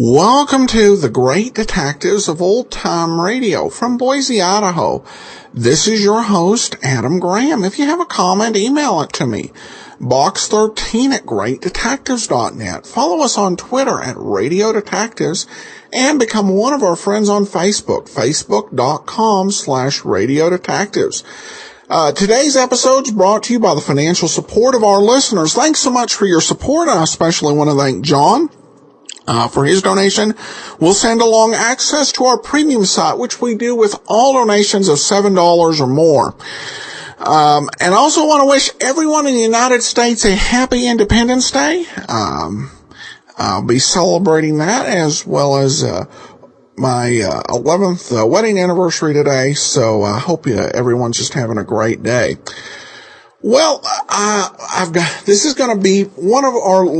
Welcome to the Great Detectives of Old Time Radio from Boise, Idaho. This is your host, Adam Graham. If you have a comment, email it to me. box13@greatdetectives.net. Follow us on Twitter at Radio Detectives and become one of our friends on Facebook, facebook.com/Radio Detectives. Today's episode is brought to you by the financial support of our listeners. Thanks so much for your support. I especially want to thank John for his donation. We'll send along access to our premium site, which we do with all donations of $7 or more. And I also want to wish everyone in the United States a happy Independence Day. I'll be celebrating that as well as my 11th wedding anniversary today, so I hope everyone's just having a great day. Well, this is going to be one of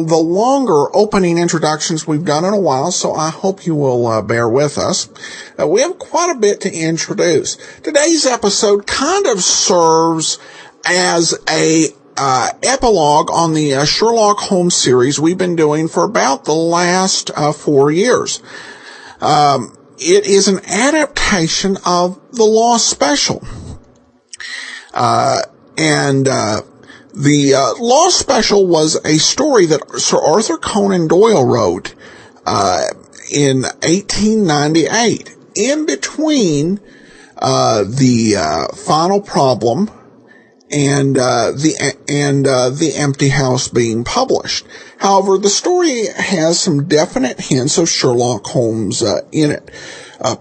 the longer opening introductions we've done in a while, so I hope you will bear with us. We have quite a bit to introduce. Today's episode kind of serves as a epilogue on the Sherlock Holmes series we've been doing for about the last 4 years. It is an adaptation of The Lost Special. The Lost Special was a story that Sir Arthur Conan Doyle wrote in 1898, in between the Final Problem and the Empty House being published. However, the story has some definite hints of Sherlock Holmes in it,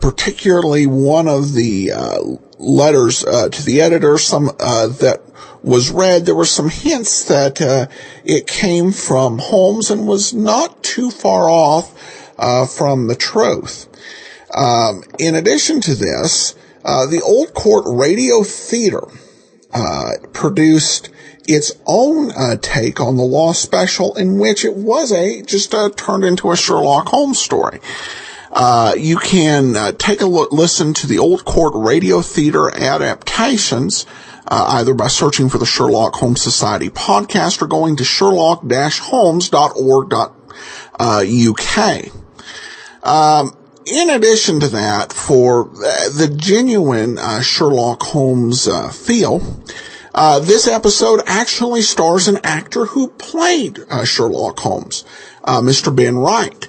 particularly one of the letters to the editor, that was read. There were some hints that it came from Holmes and was not too far off from the truth. In addition to this, the Old Court Radio Theater produced its own take on the Lost Special, in which it was turned into a Sherlock Holmes story. You can take a listen to the Old Court Radio Theater adaptations, either by searching for the Sherlock Holmes Society podcast or going to sherlock-holmes.org.uk. In addition to that, for the genuine Sherlock Holmes feel, this episode actually stars an actor who played Sherlock Holmes, Mr. Ben Wright.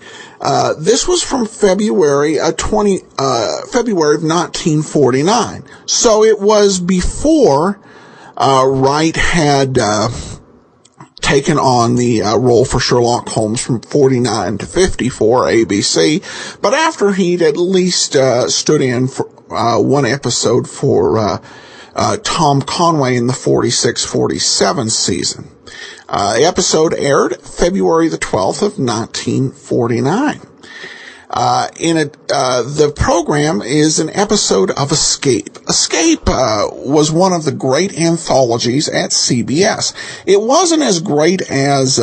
This was from February of 1949. So it was before Wright had taken on the role for Sherlock Holmes from 49 to 50 for ABC, but after he'd at least stood in for one episode for Tom Conway in the 46-47 season. Episode aired February the 12th of 1949. The program is an episode of Escape. Escape was one of the great anthologies at CBS. It wasn't as great as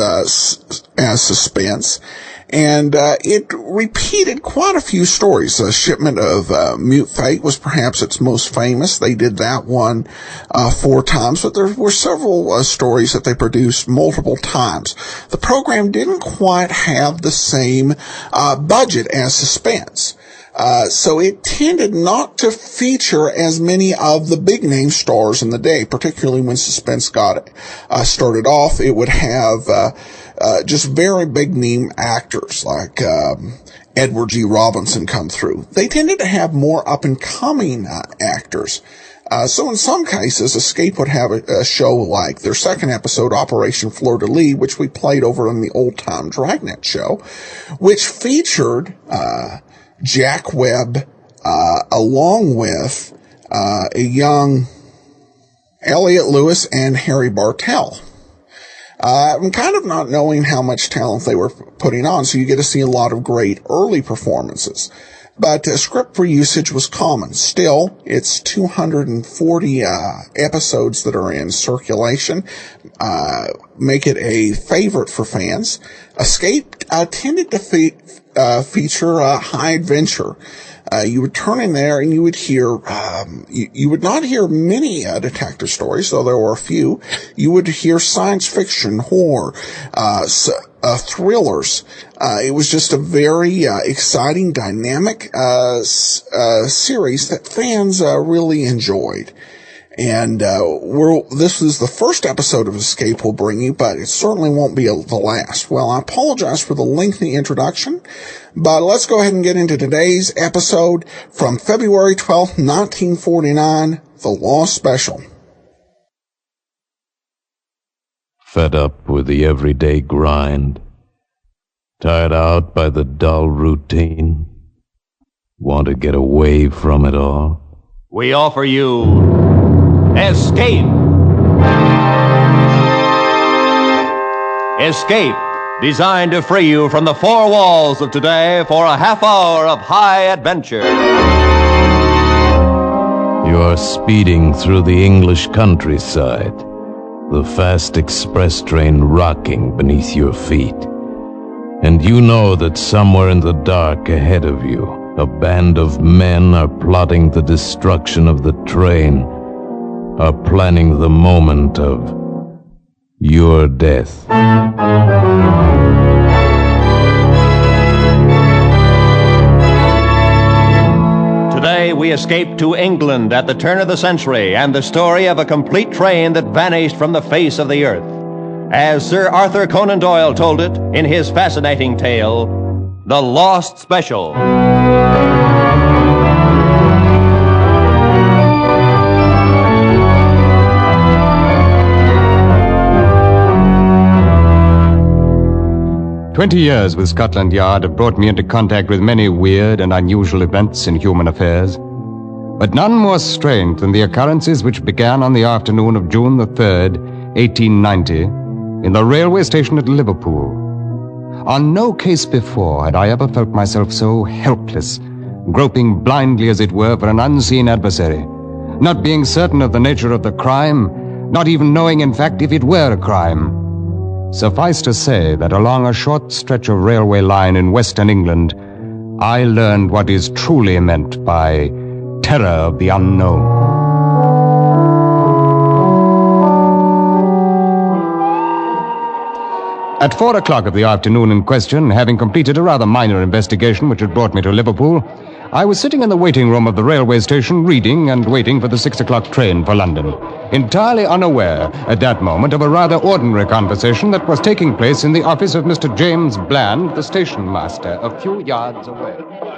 Suspense, and it repeated quite a few stories. A Shipment of Mute Fate was perhaps its most famous. They did that one 4 times, but there were several stories that they produced multiple times. The program didn't quite have the same budget as Suspense. So it tended not to feature as many of the big name stars in the day, particularly when Suspense got started off. It would have just very big name actors like Edward G. Robinson come through. They tended to have more up and coming actors. So in some cases, Escape would have a show like their second episode, Operation Fleur de Lis, which we played over on the Old Time Dragnet show, which featured Jack Webb along with a young Elliot Lewis and Harry Bartell. I'm kind of not knowing how much talent they were putting on, so you get to see a lot of great early performances. but script for usage was common. Still, it's 240 episodes that are in circulation, make it a favorite for fans. Escape tended to feature high adventure. You would turn in there and you would hear, you would not hear many detective stories, though there were a few. You would hear science fiction, horror, thrillers. It was just a very exciting, dynamic series that fans really enjoyed. And this is the first episode of Escape we'll bring you, but it certainly won't be the last. Well, I apologize for the lengthy introduction, but let's go ahead and get into today's episode from February 12th, 1949, The Lost Special. Fed up with the everyday grind, tired out by the dull routine, want to get away from it all? We offer you Escape. Escape, designed to free you from the four walls of today for a half hour of high adventure. You are speeding through the English countryside, the fast express train rocking beneath your feet. And you know that somewhere in the dark ahead of you, a band of men are plotting the destruction of the train, are planning the moment of your death. Today we escape to England at the turn of the century and the story of a complete train that vanished from the face of the earth. As Sir Arthur Conan Doyle told it in his fascinating tale, The Lost Special. "20 years with Scotland Yard have brought me into contact with many weird and unusual events in human affairs, but none more strange than the occurrences which began on the afternoon of June the 3rd, 1890, in the railway station at Liverpool. On no case before had I ever felt myself so helpless, groping blindly, as it were, for an unseen adversary, not being certain of the nature of the crime, not even knowing, in fact, if it were a crime. Suffice to say that along a short stretch of railway line in Western England, I learned what is truly meant by terror of the unknown. At 4 o'clock of the afternoon in question, having completed a rather minor investigation which had brought me to Liverpool, I was sitting in the waiting room of the railway station reading and waiting for the 6 o'clock train for London, entirely unaware at that moment of a rather ordinary conversation that was taking place in the office of Mr. James Bland, the station master, a few yards away.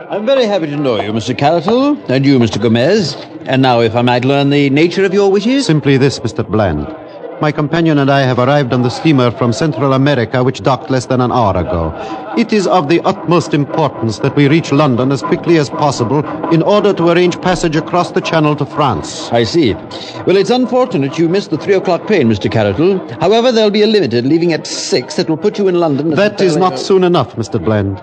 I'm very happy to know you, Mr. Carroll, and you, Mr. Gomez. And now, if I might learn the nature of your wishes? Simply this, Mr. Bland. My companion and I have arrived on the steamer from Central America, which docked less than an hour ago. It is of the utmost importance that we reach London as quickly as possible in order to arrange passage across the Channel to France. I see. Well, it's unfortunate you missed the 3 o'clock train, Mr. Carroll. However, there'll be a limited leaving at 6 that will put you in London. That is not soon enough, Mr. Bland.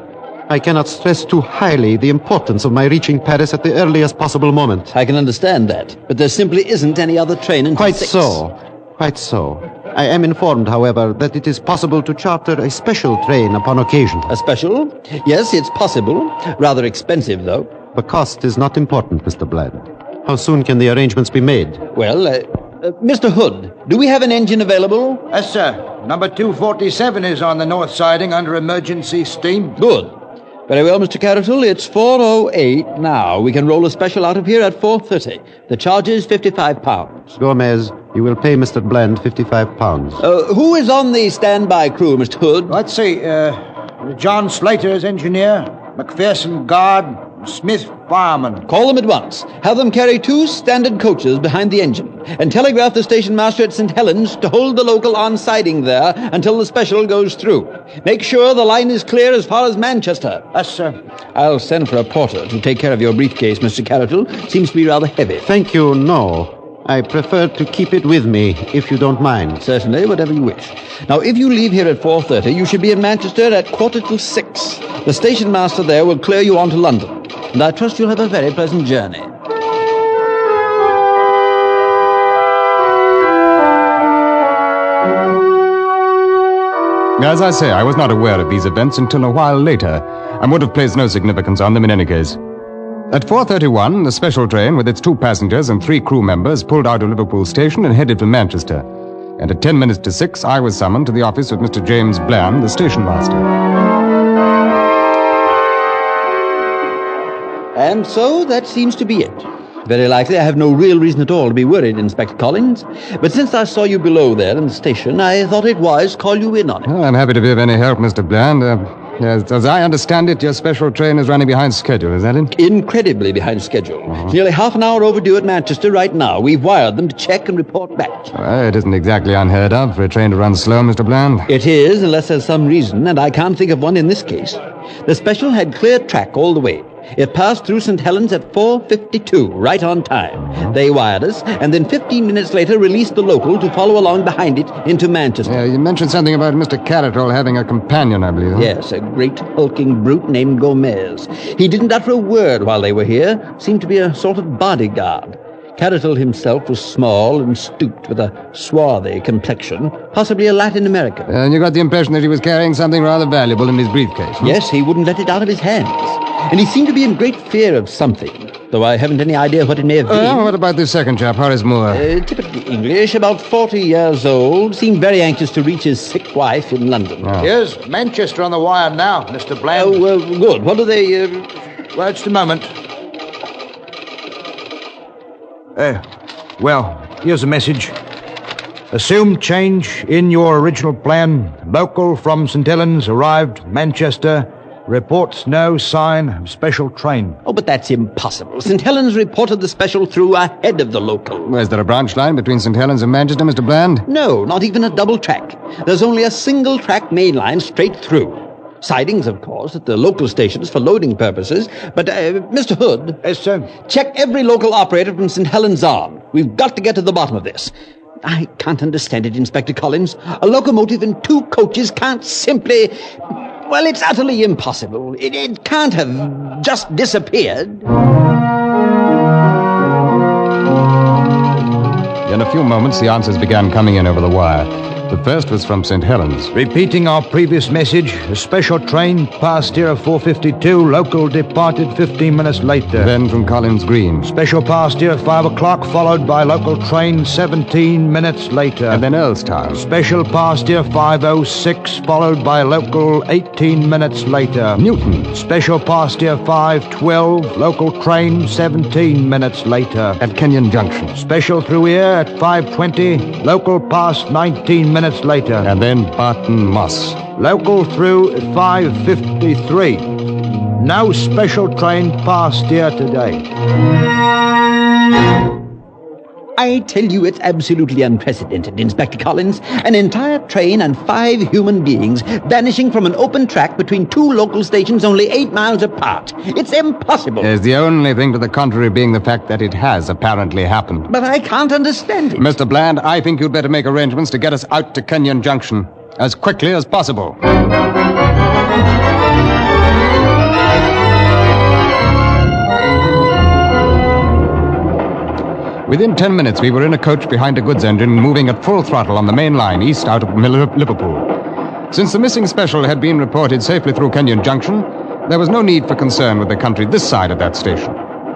I cannot stress too highly the importance of my reaching Paris at the earliest possible moment. I can understand that, but there simply isn't any other train until 6. Quite so. I am informed, however, that it is possible to charter a special train upon occasion. A special? Yes, it's possible. Rather expensive, though. The cost is not important, Mr. Bland. How soon can the arrangements be made? Well, Mr. Hood, do we have an engine available? Yes, sir. Number 247 is on the north siding under emergency steam. Good. Very well, Mr. Carroll, it's 4:08 now. We can roll a special out of here at 4:30. The charge is £55. Gomez, you will pay Mr. Bland £55. Who is on the standby crew, Mr. Hood? Let's see. John Slater is engineer, McPherson guard, Smith fireman. Call them at once. Have them carry 2 standard coaches behind the engine, and telegraph the station master at St. Helens to hold the local on siding there until the special goes through. Make sure the line is clear as far as Manchester. Yes, sir. I'll send for a porter to take care of your briefcase, Mr. Carroll. Seems to be rather heavy. Thank you, no. I prefer to keep it with me, if you don't mind. Certainly, whatever you wish. Now, if you leave here at 4:30, you should be in Manchester at 5:45. The station master there will clear you on to London. and I trust you'll have a very pleasant journey. As I say, I was not aware of these events until a while later, and would have placed no significance on them in any case. At 4:31, the special train with its 2 passengers and 3 crew members pulled out of Liverpool station and headed for Manchester. And at 10 minutes to 6, I was summoned to the office of Mr. James Bland, the station master. And so that seems to be it. Very likely I have no real reason at all to be worried, Inspector Collins. But since I saw you below there in the station, I thought it wise to call you in on it. Well, I'm happy to be of any help, Mr. Bland. As I understand it, your special train is running behind schedule, is that it? Incredibly behind schedule. It's nearly half an hour overdue at Manchester right now. We've wired them to check and report back. Well, it isn't exactly unheard of for a train to run slow, Mr. Bland. It is, unless there's some reason, and I can't think of one in this case. The special had clear track all the way. It passed through St. Helens at 4:52, right on time. They wired us, and then 15 minutes later released the local to follow along behind it into Manchester. You mentioned something about Mr. Catterall having a companion, I believe. Huh? Yes, a great hulking brute named Gomez. He didn't utter a word while they were here, seemed to be a sort of bodyguard. Catterall himself was small and stooped with a swarthy complexion, possibly a Latin American. And you got the impression that he was carrying something rather valuable in his briefcase. Yes, he wouldn't let it out of his hands. And he seemed to be in great fear of something, though I haven't any idea what it may have been. What about this second chap, Horace Moore? Typically English, about 40 years old, seemed very anxious to reach his sick wife in London. Oh. Here's Manchester on the wire now, Mr. Bland. Oh, well, good. What do they... Well, just a moment. Well, here's a message. Assumed change in your original plan. Local from St. Helens arrived Manchester. Reports no sign of special train. Oh, but that's impossible. St. Helens reported the special through ahead of the local. Is there a branch line between St. Helens and Manchester, Mr. Bland? No, not even a double track. There's only a single track main line straight through. Sidings, of course, at the local stations for loading purposes. But, Mr. Hood... Yes, sir? Check every local operator from St. Helens on. We've got to get to the bottom of this. I can't understand it, Inspector Collins. A locomotive and 2 coaches can't simply... Well, it's utterly impossible. It can't have just disappeared. In a few moments, the answers began coming in over the wire. The first was from St. Helens. Repeating our previous message, a special train passed here at 4:52, local departed 15 minutes later. Then from Collins Green. Special passed here at 5 o'clock, followed by local train 17 minutes later. And then Earlstown. Special passed here 5:06, followed by local 18 minutes later. Newton. Special passed here 5:12, local train 17 minutes later. At Kenyon Junction. Special through here at 5:20, local passed 19 minutes later. And then Barton Moss. Local through at 5:53. No special train passed here today. I tell you, it's absolutely unprecedented, Inspector Collins. An entire train and 5 human beings vanishing from an open track between 2 local stations only 8 miles apart. It's impossible. There's the only thing to the contrary being the fact that it has apparently happened. But I can't understand it. Mr. Bland, I think you'd better make arrangements to get us out to Kenyon Junction as quickly as possible. Within 10 minutes, we were in a coach behind a goods engine moving at full throttle on the main line east out of Liverpool. Since the missing special had been reported safely through Kenyon Junction, there was no need for concern with the country this side of that station.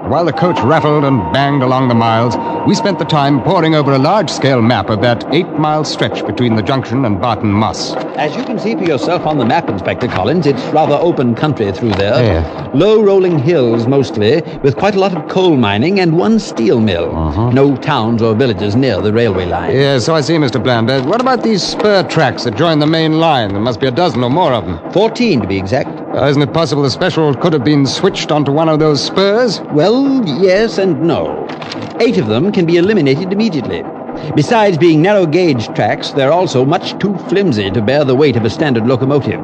While the coach rattled and banged along the miles, we spent the time poring over a large-scale map of that 8-mile stretch between the junction and Barton Moss. As you can see for yourself on the map, Inspector Collins, it's rather open country through there. Yeah. Low rolling hills mostly, with quite a lot of coal mining and 1 steel mill. No towns or villages near the railway line. Yeah, so I see, Mr. Bland. What about these spur tracks that join the main line? There must be a dozen or more of them. 14 to be exact. Isn't it possible the special could have been switched onto one of those spurs? Well, yes and no. 8 of them can be eliminated immediately. Besides being narrow gauge tracks, they're also much too flimsy to bear the weight of a standard locomotive.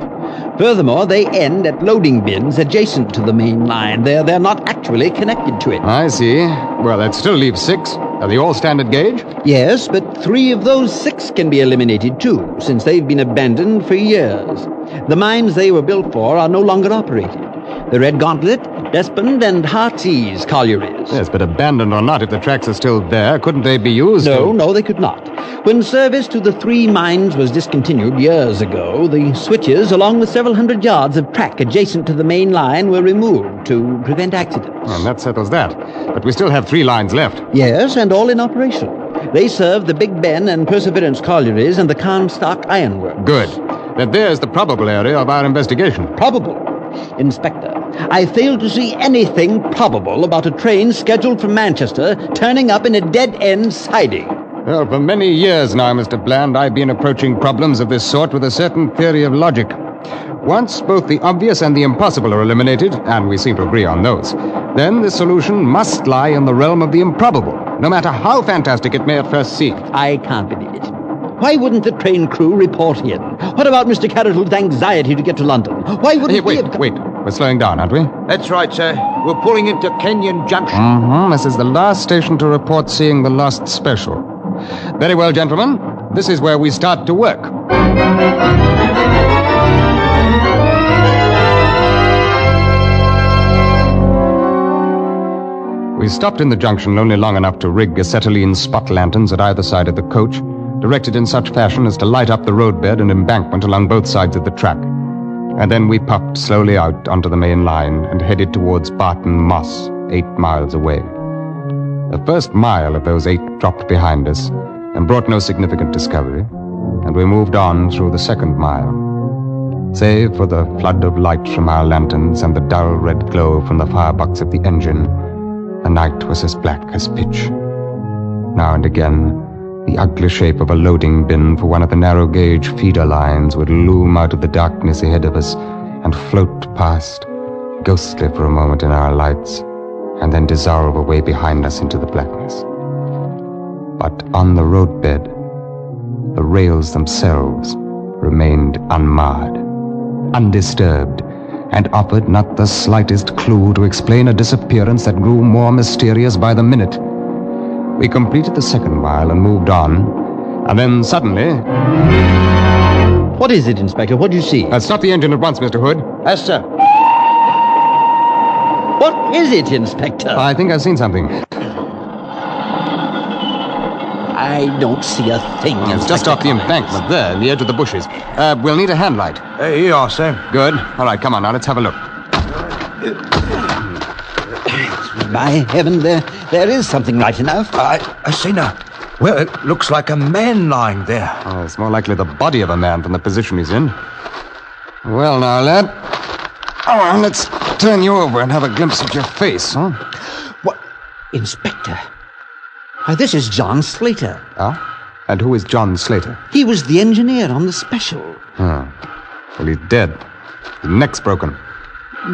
Furthermore, they end at loading bins adjacent to the main line. They're not actually connected to it. I see. Well, that still leaves 6. Are they all standard gauge? Yes, but 3 of those 6 can be eliminated too, since they've been abandoned for years. The mines they were built for are no longer operated. The Red Gauntlet Despond and Heartsease collieries. Yes, but abandoned or not, if the tracks are still there, couldn't they be used? No, they could not. When service to the 3 mines was discontinued years ago, the switches, along with several hundred yards of track adjacent to the main line, were removed to prevent accidents. And that settles that. But we still have 3 lines left. Yes, and all in operation. They serve the Big Ben and Perseverance collieries and the Comstock Ironworks. Good. Then there's the probable area of our investigation. Probable. Inspector, I fail to see anything probable about a train scheduled for Manchester turning up in a dead-end siding. Well, for many years now, Mr. Bland, I've been approaching problems of this sort with a certain theory of logic. Once both the obvious and the impossible are eliminated, and we seem to agree on those, then the solution must lie in the realm of the improbable, no matter how fantastic it may at first seem. I can't believe it. Why wouldn't the train crew report in? What about Mr. Carroll's anxiety to get to London? Why wouldn't Hey, wait. We're slowing down, aren't we? That's right, sir. We're pulling into Kenyon Junction. Mm-hmm. This is the last station to report seeing the Lost Special. Very well, gentlemen. This is where we start to work. We stopped in the junction only long enough to rig acetylene spot lanterns at either side of the coach, directed in such fashion as to light up the roadbed and embankment along both sides of the track. And then we puffed slowly out onto the main line and headed towards Barton Moss, 8 miles away. The first mile of those 8 dropped behind us and brought no significant discovery, and we moved on through the 2nd mile. Save for the flood of light from our lanterns and the dull red glow from the firebox of the engine, the night was as black as pitch. Now and again, the ugly shape of a loading bin for one of the narrow-gauge feeder lines would loom out of the darkness ahead of us and float past, ghostly for a moment in our lights, and then dissolve away behind us into the blackness. But on the roadbed, the rails themselves remained unmarred, undisturbed, and offered not the slightest clue to explain a disappearance that grew more mysterious by the minute. We completed the 2nd mile and moved on, and then suddenly... What is it, Inspector? What do you see? Stop the engine at once, Mr. Hood. Yes, sir. What is it, Inspector? I think I've seen something. I don't see a thing, Inspector. It's just off the embankment there, in the edge of the bushes. We'll need a handlight. Here you are, sir. Good. All right, come on now, let's have a look. By heaven, there is something right enough. I see now. Well, it looks like a man lying there. Oh, it's more likely the body of a man from the position he's in. Well now, lad. Oh, let's turn you over and have a glimpse of your face, huh? What? Inspector? Why, this is John Slater. Ah? And who is John Slater? He was the engineer on the special. Well, he's dead. His neck's broken.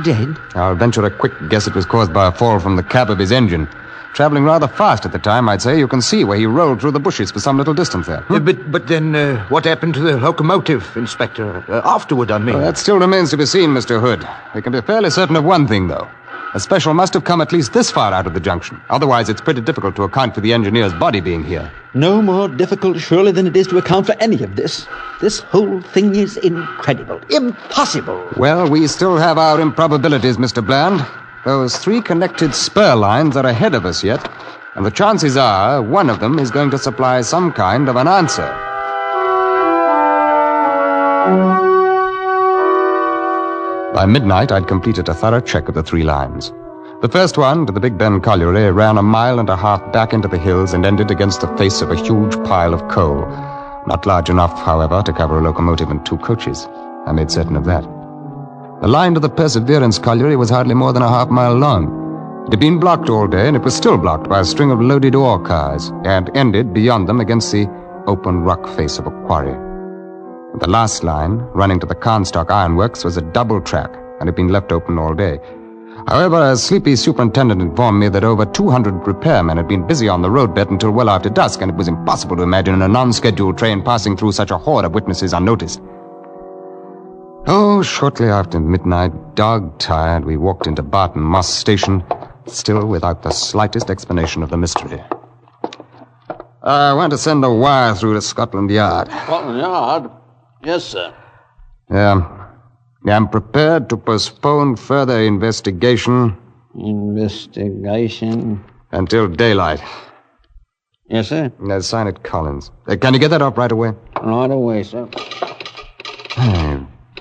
Dead? I'll venture a quick guess it was caused by a fall from the cab of his engine. Traveling rather fast at the time, I'd say. You can see where he rolled through the bushes for some little distance there. But then what happened to the locomotive, Inspector? Afterward, I mean. Well, that still remains to be seen, Mr. Hood. We can be fairly certain of one thing, though. A special must have come at least this far out of the junction. Otherwise, it's pretty difficult to account for the engineer's body being here. No more difficult, surely, than it is to account for any of this. This whole thing is incredible. Impossible. Well, we still have our improbabilities, Mr. Bland. Those 3 connected spur lines are ahead of us yet, and the chances are one of them is going to supply some kind of an answer. By midnight, I'd completed a thorough check of the 3 lines. The first one, to the Big Ben colliery, ran 1.5 miles back into the hills and ended against the face of a huge pile of coal. Not large enough, however, to cover a locomotive and 2 coaches. I made certain of that. The line to the Perseverance colliery was hardly more than 1/2 mile long. It had been blocked all day, and it was still blocked by a string of loaded ore cars, and ended beyond them against the open rock face of a quarry. The last line, running to the Comstock Ironworks, was a double track and had been left open all day. However, a sleepy superintendent informed me that over 200 repairmen had been busy on the roadbed until well after dusk, and it was impossible to imagine a non-scheduled train passing through such a horde of witnesses unnoticed. Oh, shortly after midnight, dog-tired, we walked into Barton Moss Station, still without the slightest explanation of the mystery. I want to send a wire through to Scotland Yard. Scotland Yard? Yes, sir. Yeah, I'm prepared to postpone further investigation Investigation. Until daylight. Yes, sir. Now, sign it, Collins. Can you get that up right away? Right away, sir.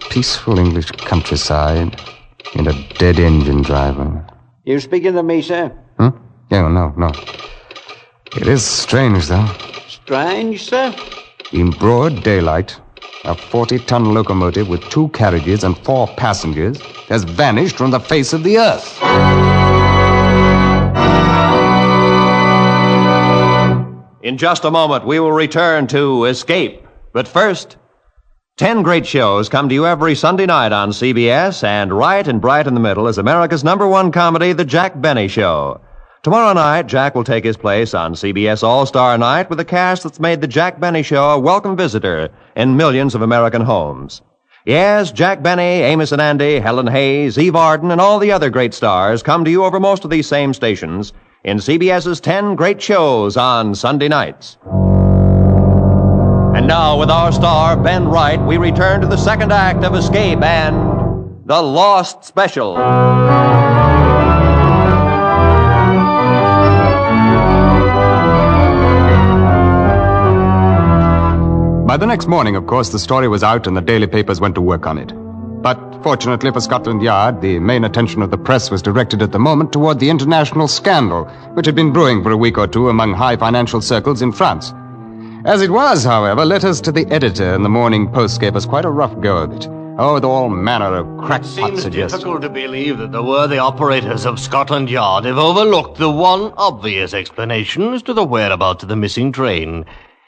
Peaceful English countryside and a dead engine driver. You speaking to me, sir? Yeah, no. It is strange, though. Strange, sir? In broad daylight, a 40-ton locomotive with 2 carriages and 4 passengers has vanished from the face of the earth. In just a moment, we will return to Escape. But first, 10 great shows come to you every Sunday night on CBS, and right and bright in the middle is America's #1 comedy, The Jack Benny Show. Tomorrow night, Jack will take his place on CBS All-Star Night with a cast that's made The Jack Benny Show a welcome visitor in millions of American homes. Yes, Jack Benny, Amos and Andy, Helen Hayes, Eve Arden, and all the other great stars come to you over most of these same stations in CBS's 10 great shows on Sunday nights. And now, with our star, Ben Wright, we return to the second act of Escape and The Lost Special. By the next morning, of course, the story was out and the daily papers went to work on it. But fortunately for Scotland Yard, the main attention of the press was directed at the moment toward the international scandal, which had been brewing for a week or two among high financial circles in France. As it was, however, letters to the editor in the Morning Post gave us quite a rough go of it. Oh, with all manner of crackpot suggestions. It seems difficult to believe that the worthy operators of Scotland Yard have overlooked the one obvious explanation as to the whereabouts of the missing train.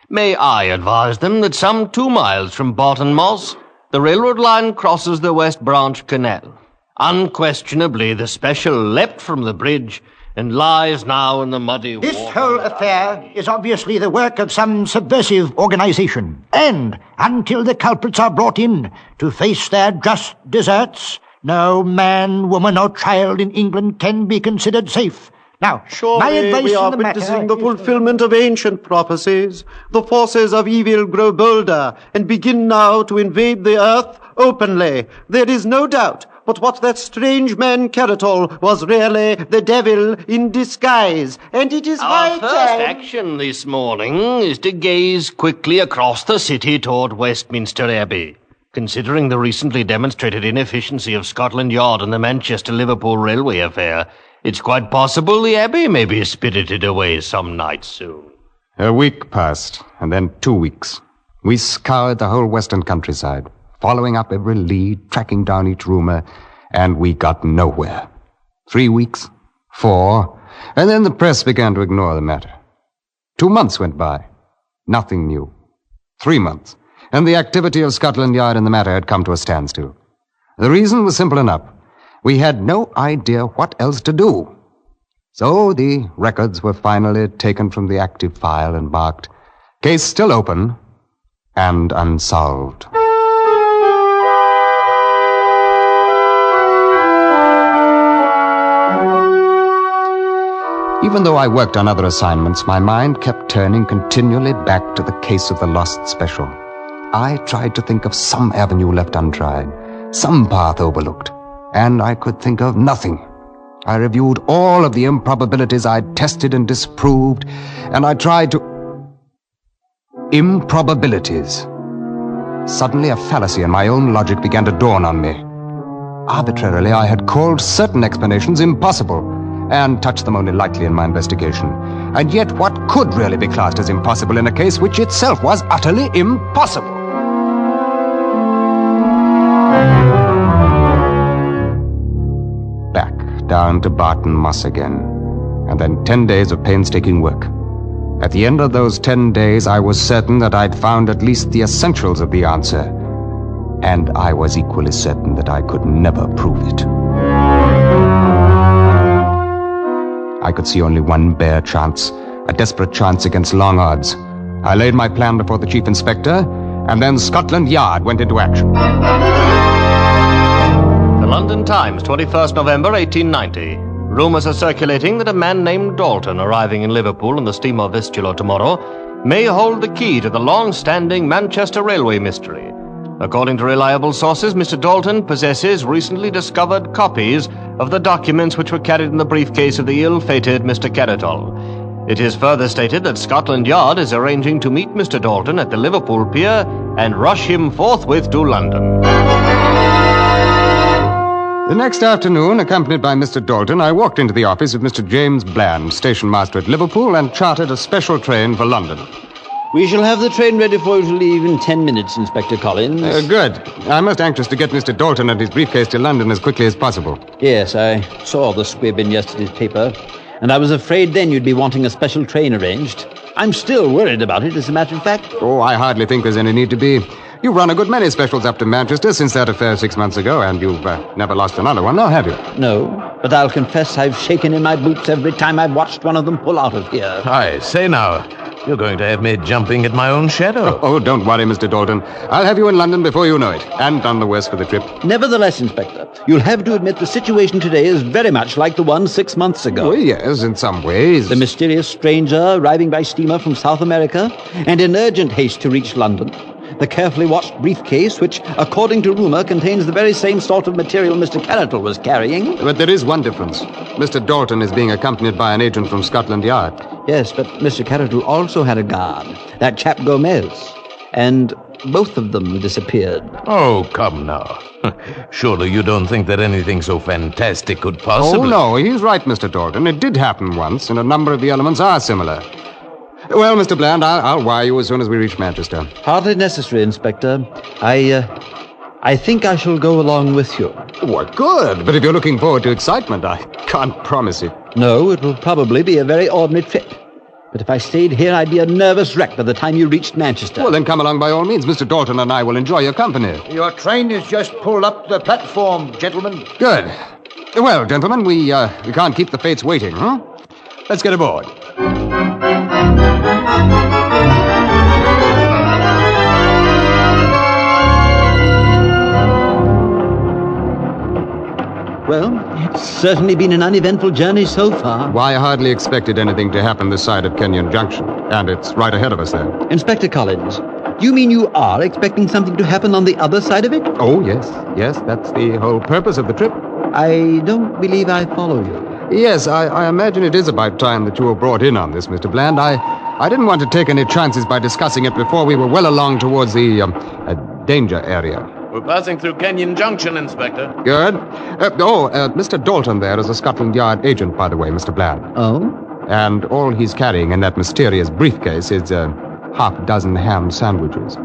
May I advise them that some 2 miles from Barton Moss, the railroad line crosses the West Branch Canal. Unquestionably, the special leapt from the bridge and lies now in the muddy water. This whole affair is obviously the work of some subversive organization. And until the culprits are brought in to face their just deserts, no man, woman, or child in England can be considered safe. Now, my advice we are in the matter witnessing the fulfillment of ancient prophecies. The forces of evil grow bolder and begin now to invade the earth openly. There is no doubt but what that strange man Caratol was really the devil in disguise, and it is high Our first time... action this morning is to gaze quickly across the city toward Westminster Abbey. Considering the recently demonstrated inefficiency of Scotland Yard and the Manchester-Liverpool railway affair, it's quite possible the Abbey may be spirited away some night soon. A week passed, and then 2 weeks. We scoured the whole western countryside, following up every lead, tracking down each rumor, and we got nowhere. 3 weeks, 4, and then the press began to ignore the matter. 2 months went by. Nothing new. 3 months, and the activity of Scotland Yard in the matter had come to a standstill. The reason was simple enough. We had no idea what else to do. So the records were finally taken from the active file and marked, "Case still open and unsolved." Even though I worked on other assignments, my mind kept turning continually back to the case of the Lost Special. I tried to think of some avenue left untried, some path overlooked, and I could think of nothing. I reviewed all of the improbabilities I'd tested and disproved, and I tried to... Improbabilities. Suddenly a fallacy in my own logic began to dawn on me. Arbitrarily, I had called certain explanations impossible, and touched them only lightly in my investigation. And yet, what could really be classed as impossible in a case which itself was utterly impossible? Back down to Barton Moss again, and then 10 days of painstaking work. At the end of those 10 days, I was certain that I'd found at least the essentials of the answer, and I was equally certain that I could never prove it. I could see only one bare chance, a desperate chance against long odds. I laid my plan before the chief inspector, and then Scotland Yard went into action. The London Times, 21st November 1890. Rumours are circulating that a man named Dalton, arriving in Liverpool on the steamer Vistula tomorrow, may hold the key to the long-standing Manchester railway mystery. According to reliable sources, Mr. Dalton possesses recently discovered copies of the documents which were carried in the briefcase of the ill-fated Mr. Carrotol. It is further stated that Scotland Yard is arranging to meet Mr. Dalton at the Liverpool pier and rush him forthwith to London. The next afternoon, accompanied by Mr. Dalton, I walked into the office of Mr. James Bland, station master at Liverpool, and chartered a special train for London. We shall have the train ready for you to leave in 10 minutes, Inspector Collins. Good. I'm most anxious to get Mr. Dalton and his briefcase to London as quickly as possible. Yes, I saw the squib in yesterday's paper, and I was afraid then you'd be wanting a special train arranged. I'm still worried about it, as a matter of fact. Oh, I hardly think there's any need to be. You've run a good many specials up to Manchester since that affair 6 months ago, and you've never lost another one, now have you? No, but I'll confess I've shaken in my boots every time I've watched one of them pull out of here. I say now, you're going to have me jumping at my own shadow. Oh, don't worry, Mr. Dalton. I'll have you in London before you know it, and none the worse for the trip. Nevertheless, Inspector, you'll have to admit the situation today is very much like the one 6 months ago. Oh, yes, in some ways. The mysterious stranger arriving by steamer from South America and in urgent haste to reach London. The carefully watched briefcase, which, according to rumor, contains the very same sort of material Mr. Carrotol was carrying. But there is one difference. Mr. Dalton is being accompanied by an agent from Scotland Yard. Yes, but Mr. Carrotol also had a guard, that chap Gomez. And both of them disappeared. Oh, come now. Surely you don't think that anything so fantastic could possibly... Oh, no, he's right, Mr. Dalton. It did happen once, and a number of the elements are similar. Well, Mr. Bland, I'll wire you as soon as we reach Manchester. Hardly necessary, Inspector. I think I shall go along with you. Well, good. But if you're looking forward to excitement, I can't promise it. No, it will probably be a very ordinary trip. But if I stayed here, I'd be a nervous wreck by the time you reached Manchester. Well, then come along by all means. Mr. Dalton and I will enjoy your company. Your train has just pulled up the platform, gentlemen. Good. Well, gentlemen, we can't keep the fates waiting, huh? Let's get aboard. Well, it's certainly been an uneventful journey so far. Why, I hardly expected anything to happen this side of Kenyon Junction, and it's right ahead of us there. Inspector Collins, do you mean you are expecting something to happen on the other side of it? Oh, yes. Yes, that's the whole purpose of the trip. I don't believe I follow you. Yes, I imagine it is about time that you were brought in on this, Mr. Bland. I didn't want to take any chances by discussing it before we were well along towards the danger area. We're passing through Kenyon Junction, Inspector. Good. Mr. Dalton there is a Scotland Yard agent, by the way, Mr. Bland. Oh? And all he's carrying in that mysterious briefcase is half a dozen ham sandwiches.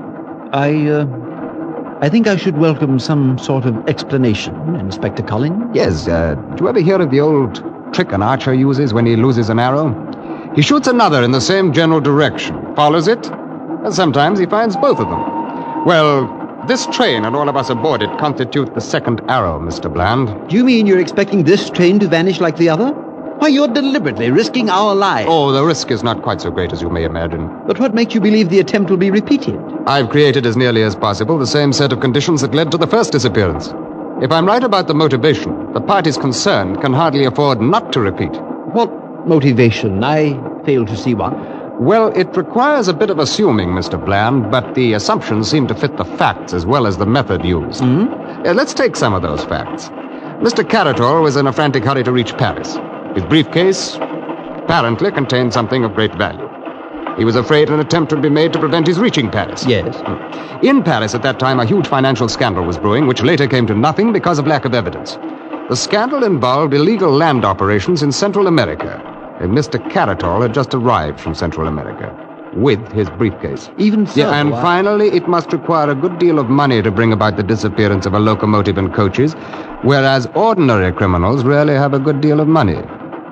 I think I should welcome some sort of explanation, Inspector Collins. Yes, do you ever hear of the old trick an archer uses when he loses an arrow? He shoots another in the same general direction, follows it, and sometimes he finds both of them. Well, this train and all of us aboard it constitute the second arrow, Mr. Bland. Do you mean you're expecting this train to vanish like the other? Why, you're deliberately risking our lives. Oh, the risk is not quite so great as you may imagine. But what makes you believe the attempt will be repeated? I've created as nearly as possible the same set of conditions that led to the first disappearance. If I'm right about the motivation, the parties concerned can hardly afford not to repeat. What motivation? I fail to see one. Well, it requires a bit of assuming, Mr. Bland, but the assumptions seem to fit the facts as well as the method used. Let's take some of those facts. Mr. Carrotol was in a frantic hurry to reach Paris. His briefcase apparently contained something of great value. He was afraid an attempt would be made to prevent his reaching Paris. Yes. In Paris at that time, a huge financial scandal was brewing, which later came to nothing because of lack of evidence. The scandal involved illegal land operations in Central America, and Mr. Carrotol had just arrived from Central America with his briefcase. Even so. Yeah, and finally, it must require a good deal of money to bring about the disappearance of a locomotive and coaches, whereas ordinary criminals rarely have a good deal of money.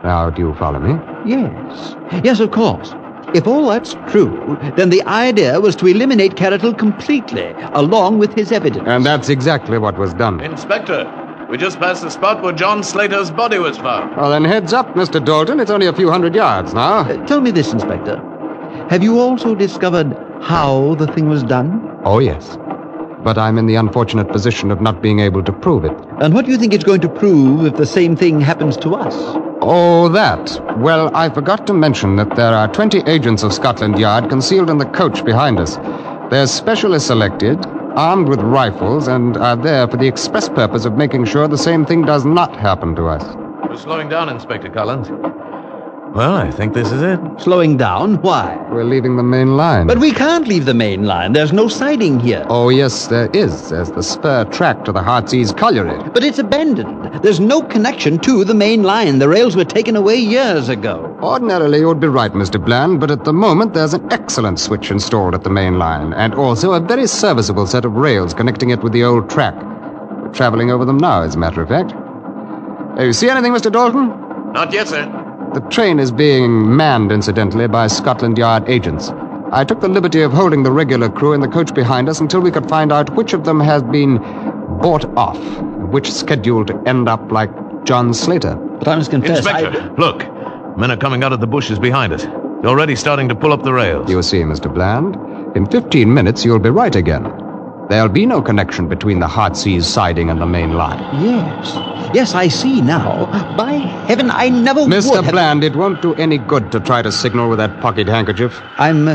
Now, do you follow me? Yes. Yes, of course. If all that's true, then the idea was to eliminate Carrotol completely, along with his evidence. And that's exactly what was done. Inspector, we just passed the spot where John Slater's body was found. Well, then heads up, Mr. Dalton. It's only a few hundred yards now. Tell me this, Inspector. Have you also discovered how the thing was done? Oh, yes. But I'm in the unfortunate position of not being able to prove it. And what do you think it's going to prove if the same thing happens to us? Oh, that. Well, I forgot to mention that there are 20 agents of Scotland Yard concealed in the coach behind us. They're specially selected, armed with rifles and are there for the express purpose of making sure the same thing does not happen to us. We're slowing down, Inspector Collins. Well, I think this is it. Slowing down? Why? We're leaving the main line. But we can't leave the main line. There's no siding here. Oh, yes, there is. There's the spur track to the Heartsease colliery. But it's abandoned. There's no connection to the main line. The rails were taken away years ago. Ordinarily, you would be right, Mr. Bland, but at the moment there's an excellent switch installed at the main line, and also a very serviceable set of rails connecting it with the old track. We're traveling over them now, as a matter of fact. You see anything, Mr. Dalton? Not yet, sir. The train is being manned, incidentally, by Scotland Yard agents. I took the liberty of holding the regular crew in the coach behind us until we could find out which of them has been bought off, which scheduled to end up like John Slater. But I must confess, Inspector, look. Men are coming out of the bushes behind us. They're already starting to pull up the rails. You see, Mr. Bland, in 15 minutes you'll be right again. There'll be no connection between the Heartsease siding and the main line. Yes, I see now. By heaven, I never would Mr. have... Bland, it won't do any good to try to signal with that pocket handkerchief. I'm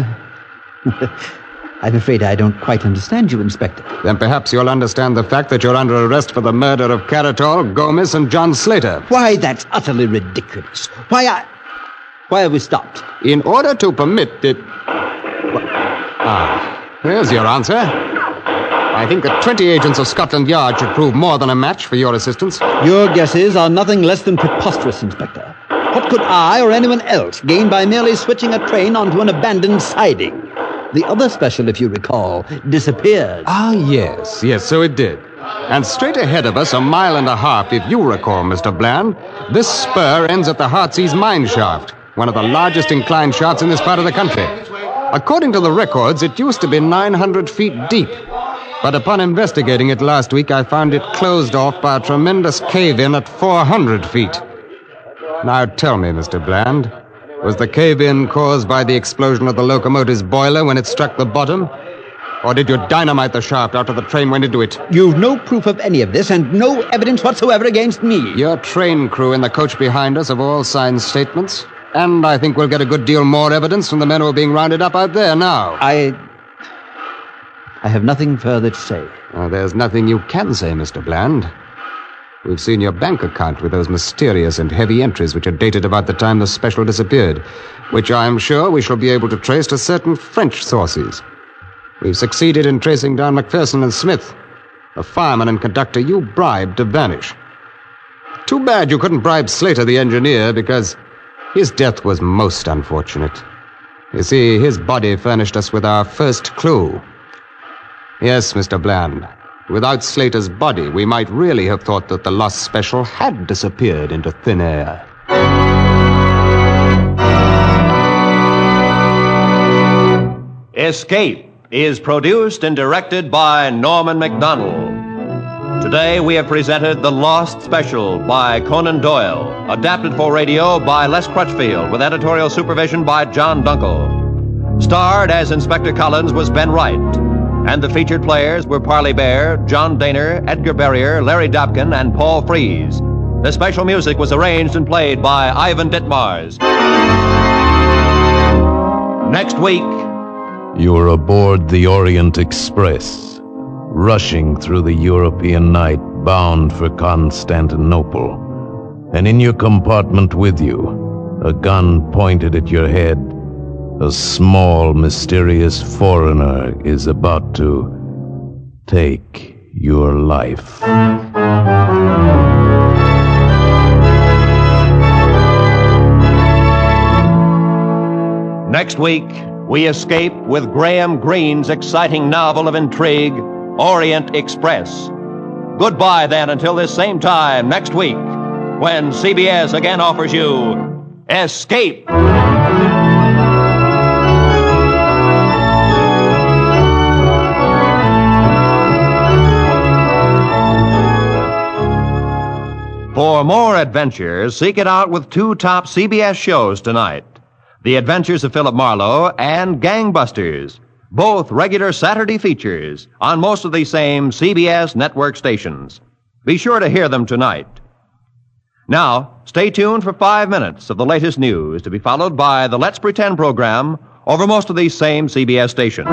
afraid I don't quite understand you, Inspector. Then perhaps you'll understand the fact that you're under arrest for the murder of Caratol, Gomez, and John Slater. Why, that's utterly ridiculous. Why have we stopped? In order to permit it... There's your answer. I think that 20 agents of Scotland Yard should prove more than a match for your assistance. Your guesses are nothing less than preposterous, Inspector. What could I or anyone else gain by merely switching a train onto an abandoned siding? The other special, if you recall, disappeared. Ah, yes, so it did. And straight ahead of us, 1.5 miles, if you recall, Mr. Bland, this spur ends at the Heartsease mine shaft, one of the largest inclined shafts in this part of the country. According to the records, it used to be 900 feet deep. But upon investigating it last week, I found it closed off by a tremendous cave-in at 400 feet. Now tell me, Mr. Bland, was the cave-in caused by the explosion of the locomotive's boiler when it struck the bottom? Or did you dynamite the shaft after the train went into it? You've no proof of any of this and no evidence whatsoever against me. Your train crew in the coach behind us have all signed statements. And I think we'll get a good deal more evidence from the men who are being rounded up out there now. I have nothing further to say. There's nothing you can say, Mr. Bland. We've seen your bank account with those mysterious and heavy entries which are dated about the time the special disappeared, which I'm sure we shall be able to trace to certain French sources. We've succeeded in tracing down Macpherson and Smith, the fireman and conductor you bribed to vanish. Too bad you couldn't bribe Slater, the engineer, because his death was most unfortunate. You see, his body furnished us with our first clue. Yes, Mr. Bland. Without Slater's body, we might really have thought that the lost special had disappeared into thin air. Escape is produced and directed by Norman MacDonald. Today we have presented The Lost Special by Conan Doyle, adapted for radio by Les Crutchfield, with editorial supervision by John Dunkel. Starred as Inspector Collins was Ben Wright, and the featured players were Parley Bear, John Daner, Edgar Barrier, Larry Dobkin, and Paul Frees. The special music was arranged and played by Ivan Ditmars. Next week... You're aboard the Orient Express, rushing through the European night, bound for Constantinople. And in your compartment with you, a gun pointed at your head, a small, mysterious foreigner is about to take your life. Next week, we escape with Graham Greene's exciting novel of intrigue, Orient Express. Goodbye, then, until this same time next week, when CBS again offers you Escape. For more adventures, seek it out with two top CBS shows tonight. The Adventures of Philip Marlowe and Gangbusters, both regular Saturday features on most of the same CBS network stations. Be sure to hear them tonight. Now, stay tuned for 5 minutes of the latest news, to be followed by the Let's Pretend program over most of these same CBS stations.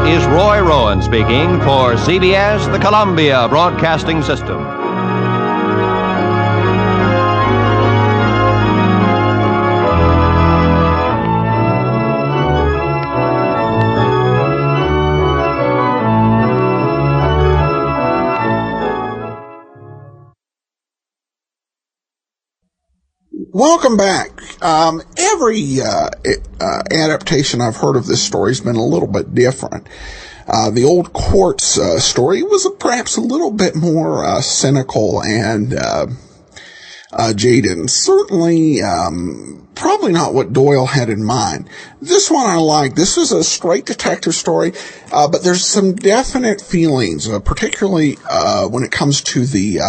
is Roy Rowan speaking for CBS, the Columbia Broadcasting System. Welcome back. Every adaptation I've heard of this story has been a little bit different. The old Quartz story was perhaps a little bit more cynical and jaded. Certainly, probably not what Doyle had in mind. This one I like. This is a straight detective story, but there's some definite feelings, particularly when it comes to the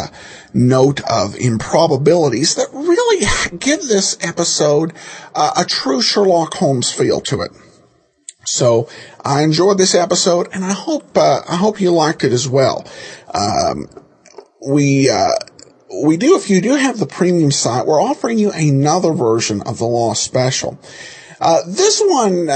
note of improbabilities that really give this episode a true Sherlock Holmes feel to it. So I enjoyed this episode, and I hope you liked it as well. If you do have the premium site, we're offering you another version of the Law Special. This one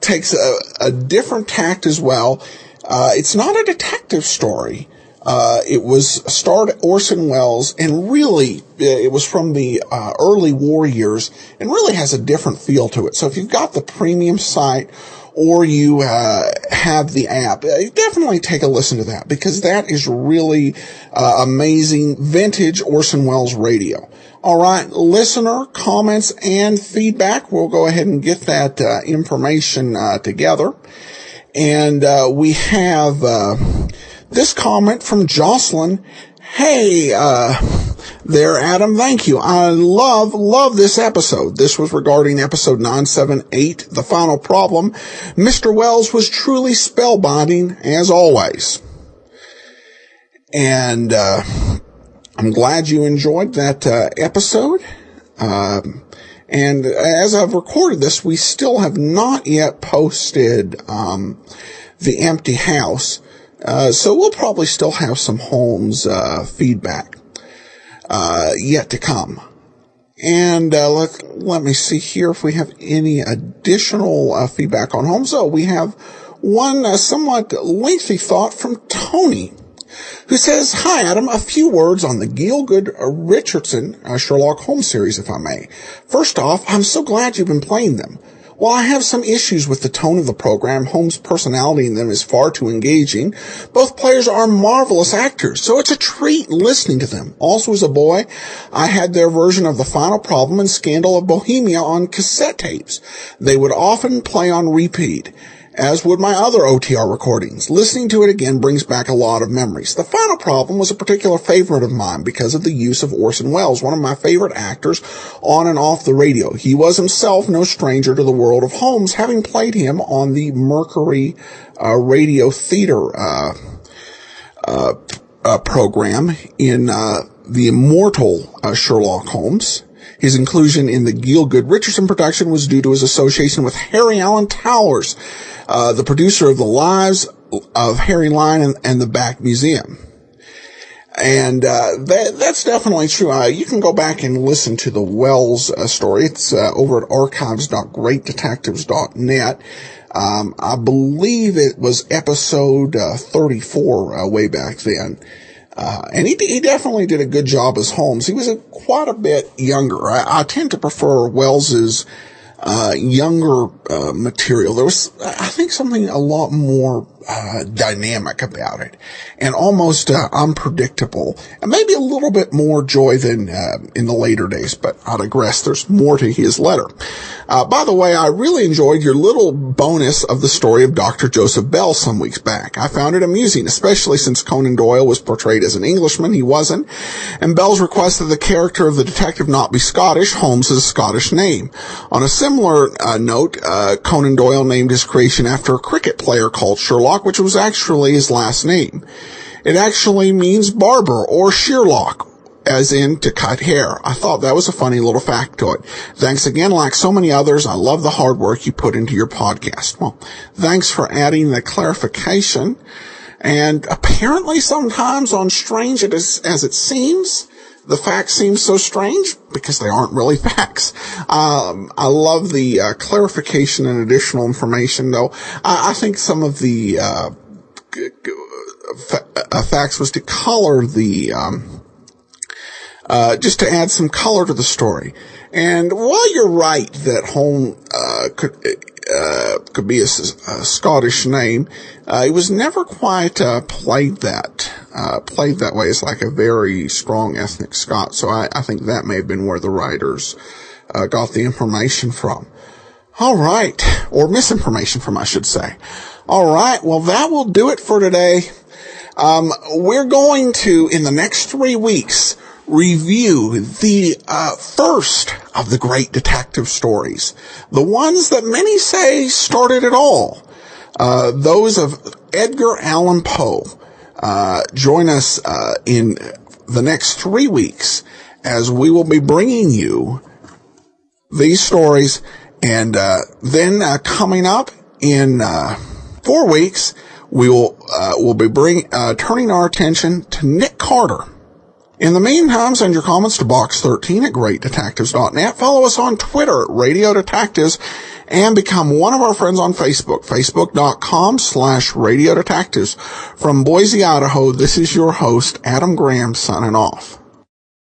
takes a different tact as well. It's not a detective story. It starred Orson Welles, and really, it was from the early war years, and really has a different feel to it. So if you've got the premium site, or you have the app, definitely take a listen to that, because that is really amazing vintage Orson Welles radio. All right, listener comments and feedback. We'll go ahead and get that information together. And we have this comment from Jocelyn. Hey, there, Adam. Thank you. I love this episode. This was regarding episode 978, The Final Problem. Mr. Welles was truly spellbinding, as always. And I'm glad you enjoyed that episode. And as I've recorded this, we still have not yet posted The Empty House. So we'll probably still have some Holmes feedback yet to come. And let me see here if we have any additional feedback on Holmes. Oh, we have one somewhat lengthy thought from Tony, who says, "Hi, Adam. A few words on the Gielgud-Richardson Sherlock Holmes series, if I may. First off, I'm so glad you've been playing them. While I have some issues with the tone of the program, Holmes' personality in them is far too engaging. Both players are marvelous actors, so it's a treat listening to them. Also, as a boy, I had their version of The Final Problem and Scandal of Bohemia on cassette tapes. They would often play on repeat, as would my other OTR recordings. Listening to it again brings back a lot of memories. The Final Problem was a particular favorite of mine because of the use of Orson Welles, one of my favorite actors on and off the radio. He was himself no stranger to the world of Holmes, having played him on the Mercury Radio Theater program in the immortal Sherlock Holmes. His inclusion in the Gielgud-Richardson production was due to his association with Harry Alan Towers, the producer of The Lives of Harry Lime and the Back Museum. And that's definitely true. You can go back and listen to the Wells story. It's over at archives.greatdetectives.net. I believe it was episode 34 way back then. And he definitely did a good job as Holmes. He was quite a bit younger. I tend to prefer Wells's younger material. There was, I think, something a lot more dynamic about it, and almost unpredictable, and maybe a little bit more joy than in the later days, but I digress. There's more to his letter. By the way, I really enjoyed your little bonus of the story of Dr. Joseph Bell some weeks back. I found it amusing, especially since Conan Doyle was portrayed as an Englishman. He wasn't, and Bell's request that the character of the detective not be Scottish. Holmes is a Scottish name. On a similar note, Conan Doyle named his creation after a cricket player called Sherlock, which was actually his last name. It actually means barber or shearlock, as in to cut hair. I thought that was a funny little factoid. Thanks again. Like so many others, I love the hard work you put into your podcast. Well, thanks for adding the clarification. And apparently sometimes on Strange as it seems, the facts seem so strange? Because they aren't really facts. I love the clarification and additional information, though. I think some of the facts was to color the just to add some color to the story. And while you're right that Hone could be a Scottish name, it was never quite played that way. It's like a very strong ethnic Scot. So I think that may have been where the writers got the information from. All right, or misinformation from, I should say. All right, well, that will do it for today. We're going to, in the next 3 weeks, review the first of the great detective stories, the ones that many say started it all, those of Edgar Allan Poe. Join us in the next 3 weeks as we will be bringing you these stories, and then coming up in 4 weeks, we'll be turning our attention to Nick Carter. In the meantime, send your comments to box13 at greatdetectives.net. Follow us on Twitter at Radio Detectives, and become one of our friends on Facebook, facebook.com/Radio Detectives. From Boise, Idaho, this is your host, Adam Graham, signing off.